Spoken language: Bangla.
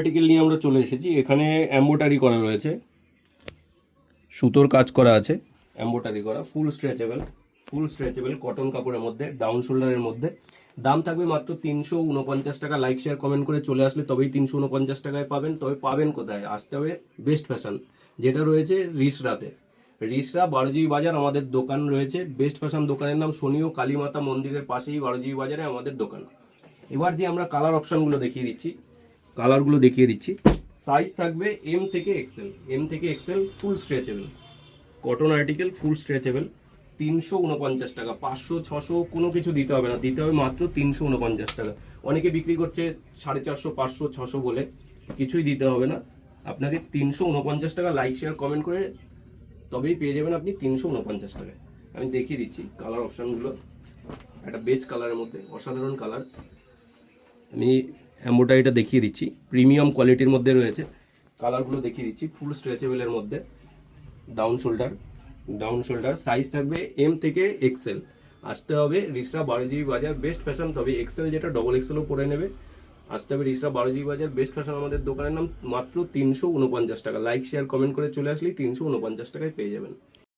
আর্টিকেল নিয়ে আমরা চলে এসেছি। এখানে এমব্রয়ডারি করা রয়েছে, সুতোর কাজ করা আছে, এমব্রয়ডারি করা, ফুল স্ট্রেচেবল কটন কাপড়ের মধ্যে, ডাউন শোল্ডারের মধ্যে। দাম থাকবে মাত্র 349 টাকা। লাইক শেয়ার কমেন্ট করে চলে আসলে তবেই 349 টাকায় পাবেন। তবে পাবেন কোথায়? আসতে হবে বেস্ট ফ্যাশন, যেটা রয়েছে রিসরাতে। রিসরা 12 বাজার আমাদের দোকান রয়েছে। বেস্ট ফ্যাশন দোকানের নাম শনি ও কালীমাতা মন্দিরের পাশেই 12 বাজারে আমাদের দোকান। এবার যে আমরা কালার অপশনগুলো দেখিয়ে দিচ্ছি, সাইজ থাকবে এম থেকে এক্সেল, ফুল স্ট্রেচেবল কটন আর্টিকেল, ফুল স্ট্রেচেবল। 349 টাকা। 500 600 কোনো কিছু দিতে হবে না, দিতে হবে মাত্র 349 টাকা। অনেকে বিক্রি করছে 450 500 600 বলে, কিছুই দিতে হবে না আপনাকে। 349 টাকা। লাইক শেয়ার কমেন্ট করে তবেই পেয়ে যাবেন আপনি 349 টাকায়। আমি দেখিয়ে দিচ্ছি কালার অপশনগুলো। একটা বেজ কালারের মধ্যে অসাধারণ কালার। আমি এমব্রয়ডারিটা দেখিয়ে দিচ্ছি, প্রিমিয়াম কোয়ালিটির মধ্যে রয়েছে। কালারগুলো দেখিয়ে দিচ্ছি। ফুল স্ট্রেচেবলের মধ্যে, ডাউন শোল্ডার। সাইজ থাকবে এম থেকে এক্সেল। আসতে হবে রিসরা 12 বাজার বেস্ট ফ্যাশন। তবে এক্সেল যেটা ডবল এক্সেলও পরে নেবে। আসতে হবে রিসরা 12 বাজার বেস্ট ফ্যাশন। আমাদের দোকানের নাম। মাত্র 349 টাকা। লাইক শেয়ার কমেন্ট করে চলে আসলেই 349 টাকায় পেয়ে যাবেন।